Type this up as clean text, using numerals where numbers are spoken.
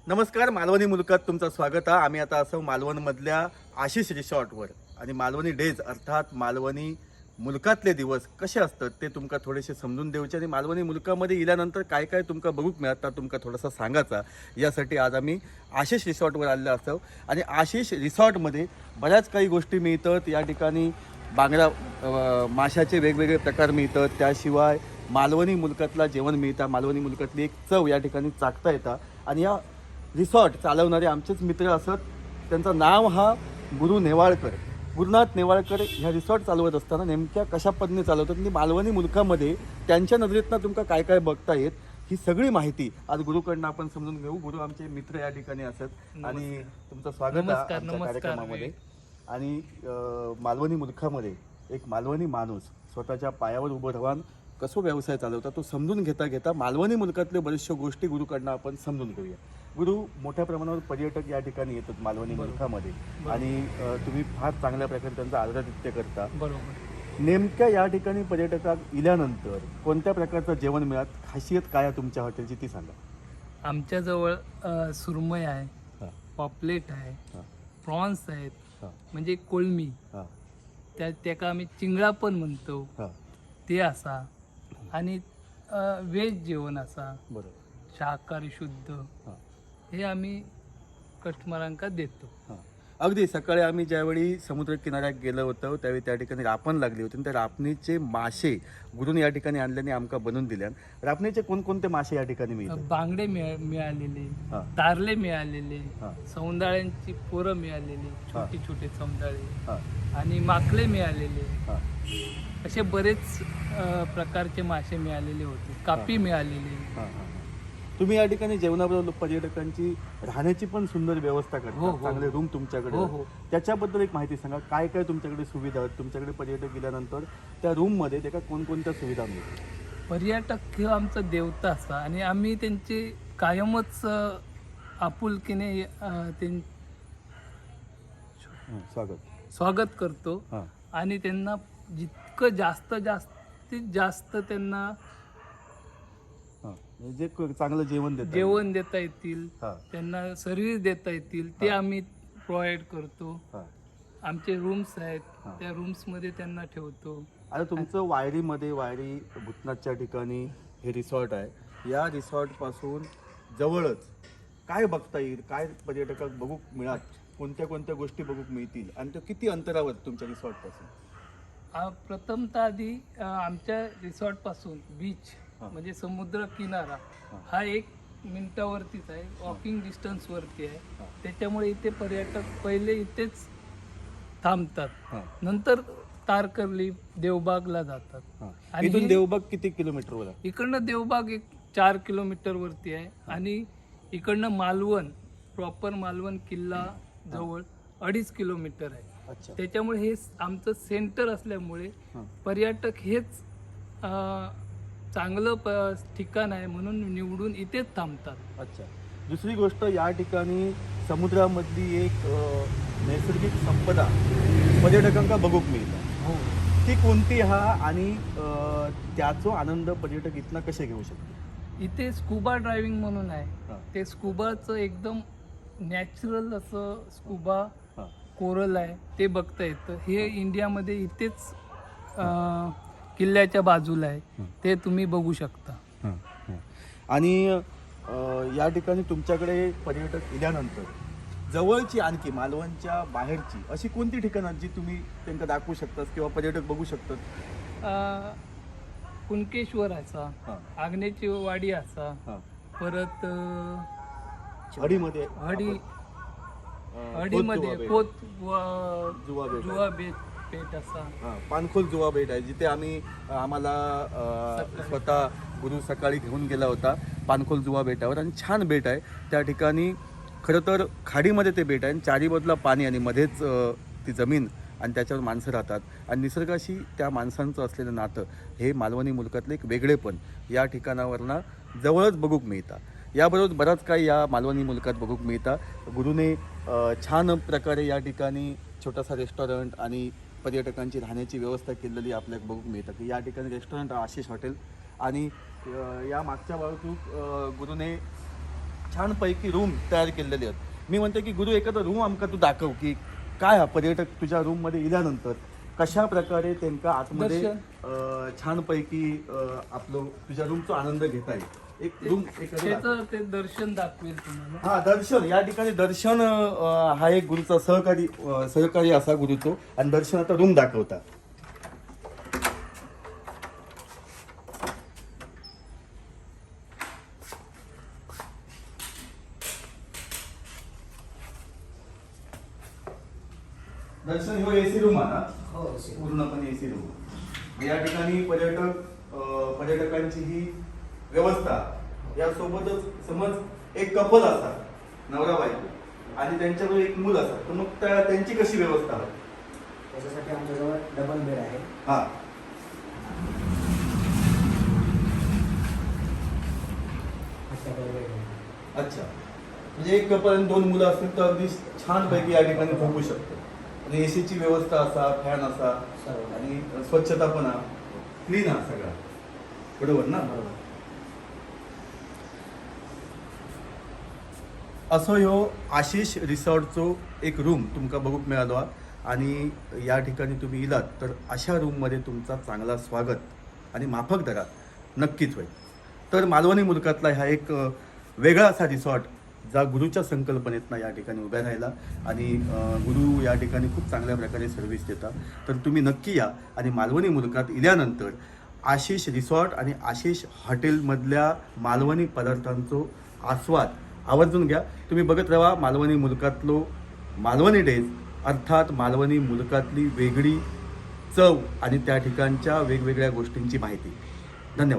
नमस्कार, मालवणी मुलकात तुमचं स्वागत आहे. आम्ही आता असं मालवणमधल्या आशिष रिसॉर्टवर आणि मालवणी डेज अर्थात मालवणी मुलकातले दिवस कसे असतात ते तुमका थोडेसे समजून देऊचे आणि मालवणी मुलकामध्ये गेल्यानंतर काय काय तुमका बघूक मिळतात तुमका थोडासा सांगायचा. यासाठी आज आम्ही आशिष रिसॉर्टवर आलेलो असतो आणि आशिष रिसॉर्टमध्ये बऱ्याच काही गोष्टी मिळतात. या ठिकाणी बांगडा माशाचे वेगवेगळे प्रकार मिळतात. त्याशिवाय मालवणी मुलकातला जेवण मिळतं. मालवणी मुलकातली एक चव या ठिकाणी चाखता येतं आणि या रिसॉर्ट चालवणारे आमचेच मित्र असत. त्यांचं नाव हा गुरु नेवाळकर, गुरुनाथ नेवाळकर. ह्या रिसॉर्ट चालवत असताना नेमक्या कशा पद्धतीने चालवतात आणि मालवणी मुलकामध्ये त्यांच्या नजरेतनं तुमका काय काय बघता येत ही सगळी माहिती आज गुरुकडनं आपण समजून घेऊ. गुरु आमचे मित्र या ठिकाणी असत आणि तुमचं स्वागत आहे आमच्या कार्यक्रमामध्ये. आणि मालवणी मुलकामध्ये एक मालवणी माणूस स्वतःच्या पायावर उभं राहून कसं व्यवसाय चालवता तो समजून घेता घेता मालवणी मुलकातल्या बऱ्याचशा गोष्टी गुरुकडनं आपण समजून घेऊया. गुरु, मोठ्या प्रमाणावर पर्यटक या ठिकाणी येतात मालवणी मुलकामध्ये आणि तुम्ही फार चांगल्या प्रकारे त्यांचं आदरातिथ्य करता. बरोबर. नेमक्या या ठिकाणी पर्यटकात इल्यानंतर कोणत्या प्रकारचं जेवण मिळत, खासियत काय आहे तुमच्या हॉटेलची ती सांगा. आमच्याजवळ सुरमई आहे, हां पॉपलेट आहे, हां प्रॉन्स आहेत, हां म्हणजे कोळमी, हां त्याका आम्ही चिंगळा पण म्हणतो, हां ते असा. आणि व्हेज जेवण असा, बरोबर. शाकाहारी शुद्ध, हां हे आम्ही कस्टमरांका देतो. हां अगदी सकाळी आम्ही ज्यावेळी समुद्र किनाऱ्यात गेलो होतो त्यावेळी त्या ठिकाणी रापण लागली होती आणि त्या रापणीचे मासे गुरुने या ठिकाणी आणल्याने आमका बनवून दिल्या. रापणीचे कोणकोणते मासे या ठिकाणी मिळतात? बांगडे मिळालेले, हां तारले मिळालेले, हां सौंदाळ्यांची पोरं मिळालेली, छोटी छोटे सौंदाळे, हां आणि माकले मिळालेले. हां असे बरेच प्रकारचे मासे मिळालेले होते, कापी मिळालेली. हां हां तुम्ही या ठिकाणी जेवणाबरोबर लोक राहण्याची पण सुंदर व्यवस्था हो, करता. हो. चांगले रूम तुमच्याकडे हो, आहेत. हो. त्याच्याबद्दल एक माहिती सांगा. काय काय तुमच्याकडे सुविधा आहेत? तुमच्याकडे पर्यटक गेल्यानंतर त्या रूममध्ये त्या कोणकोणत्या सुविधा मिळतात? पर्यटक हे आमचं देवता असा आणि आम्ही त्यांची कायमच आपुलकीने स्वागत. स्वागत करतो. हां आणि त्यांना जितकं जास्तीत जास्त त्यांना हां म्हणजे चांगलं जेवण देतात. जेवण देता येतील, हां त्यांना सर्व्हिस देता येतील ते हां. आम्ही प्रोव्हाइड करतो. हां आमचे रूम्स आहेत, हां. त्या रूम्समध्ये त्यांना ठेवतो. आता तुमचं वायरी भूतनाथच्या ठिकाणी हे रिसॉर्ट आहे. या रिसॉर्टपासून जवळच काय बघता येईल, काय पर्यटकाक बघूक मिळाल, कोणत्या कोणत्या गोष्टी बघूक मिळतील आणि तो किती अंतरावर तुमच्या रिसॉर्टपासून? प्रथमतः आधी आमच्या रिसॉर्टपासून बीच हां. म्हणजे समुद्र किनारा हां. हा 1 मिनिटावरतीच आहे, वॉकिंग डिस्टन्सवरती आहे. हां. त्याच्यामुळे इथे पर्यटक पहिले इथेच थांबतात, हां नंतर तारकर्ली, देवबागला जातात. हां आणि इथून हे- देवबाग किती किलोमीटरवर आहे? इकडनं देवबाग 4 किलोमीटरवरती आहे आणि इकडनं मालवण प्रॉपर मालवण किल्ला जवळ 2.5 किलोमीटर आहे. अच्छा. त्याच्यामुळे हे आमचं सेंटर असल्यामुळे हां पर्यटक हेच चांगलं ठिकाण आहे म्हणून निवडून इथेच थांबतात. अच्छा. दुसरी गोष्ट, या ठिकाणी समुद्रामधली एक नैसर्गिक संपदा पर्यटकांका बघूक मिळतात. हो. ती कोणती हा आणि त्याचो आनंद पर्यटक इथनं कसे घेऊ शकतो? इथे स्कुबा ड्रायव्हिंग म्हणून आहे. हां ते स्कुबाचं एकदम नॅचरल असं स्कुबा हां कोरल आहे, ते बघता येतं. हे इंडियामध्ये इथेच किल्ल्याच्या बाजूला आहे, ते तुम्ही बघू शकता. हां हां आणि या ठिकाणी तुमच्याकडे पर्यटक गेल्यानंतर जवळची आणखी मालवणच्या बाहेरची अशी कोणती ठिकाणं आहेत जी तुम्ही त्यांना दाखवू शकतात किंवा पर्यटक बघू शकतात? कुणकेश्वर असा, हां आग्नेची वाडी असा, हां परत हडीमध्ये हडीमध्ये जुवा बेट. जुवा पेठ असा. हां पानखोल जुवा बेट आहे जिथे आम्हाला स्वतः गुरु सकाळी घेऊन गेला होता पानखोल जुवा बेटावर आणि छान बेट आहे. त्या ठिकाणी खरं तर खाडीमध्ये ते बेट आहे आणि चारी बाजूला पाणी आणि मध्येच ती जमीन आणि त्याच्यावर माणसं राहतात आणि निसर्गाशी त्या माणसांचं असलेलं नातं हे मालवणी मुलकातलं एक वेगळेपण या ठिकाणावरनं जवळच बघूक मिळतं. याबरोबर बराच काही या मालवणी मुलकात बघूक मिळतं. गुरुने छान प्रकारे या ठिकाणी छोटासा रेस्टॉरंट आणि पर्यटकांची राहण्याची व्यवस्था केलेली आपल्याला बघूक मिळतं की या ठिकाणी रेस्टॉरंट आशिष हॉटेल आणि या मागच्या बाजूक गुरुने छानपैकी रूम तयार केलेले आहेत. मी म्हणतो की गुरु एखादा रूम आमका तू दाखव की काय हा पर्यटक तुझ्या रूममध्ये इल्यानंतर कशा प्रकारे त्यांना आतमध्ये छानपैकी आपलं तुझ्या रूमचा आनंद घेता येईल. एक रूम त्याचं ते दर्शन दाखवेल तुम्हाला. हा दर्शन या ठिकाणी दर्शन हा एक गुरुचा सहकारी असा गुरुचो आणि दर्शन आता रूम दाखवता. दर्शन हो एसी रूम आहे ना. हो, AC. पूर्णपणे एसी रूम. या ठिकाणी पर्यटकांची ही व्यवस्था यासोबतच समज एक कपल असतात नवरा बायको आणि त्यांच्यावर एक मूल असतात तर मग त्यांची कशी व्यवस्था आहे. त्याच्यासाठी आमच्याजवळ डबल बेड आहे. हा डबल बेड आहे. अच्छा म्हणजे एक कपल आणि 2 मुलं असतील तर अगदी छानपैकी या ठिकाणी झोपू शकतो. आणि एसीची व्यवस्था असा फॅन असा सर्व. आणि स्वच्छता पण क्लीन हा सगळा बरोबर ना. बरोबर. असो ह्यो आशिष रिसॉर्टचो एक रूम तुमका बघूक मेळालो हा. आणि या ठिकाणी तुम्ही इलात तर अशा रूममध्ये तुमचा चांगला स्वागत आणि माफक दरात नक्कीच होईल. तर मालवणी मुलकातला हा एक वेगळा असा रिसॉर्ट जा गुरुच्या संकल्पनेतनं या ठिकाणी उभ्या राहिला आणि गुरु या ठिकाणी खूप चांगल्या प्रकारे सर्व्हिस देतात. तर तुम्ही नक्की या आणि मालवणी मुलकात इल्यानंतर आशिष रिसॉर्ट आणि आशिष हॉटेलमधल्या मालवणी पदार्थांचो आस्वाद आवर्जून घ्या. तुम्ही बघत राहा मालवणी मुलकातलो मालवणी डेज, अर्थात मालवणी मुलकातली वेगळी चव आणि त्या ठिकाणच्या वेगवेगळ्या गोष्टींची माहिती. धन्यवाद.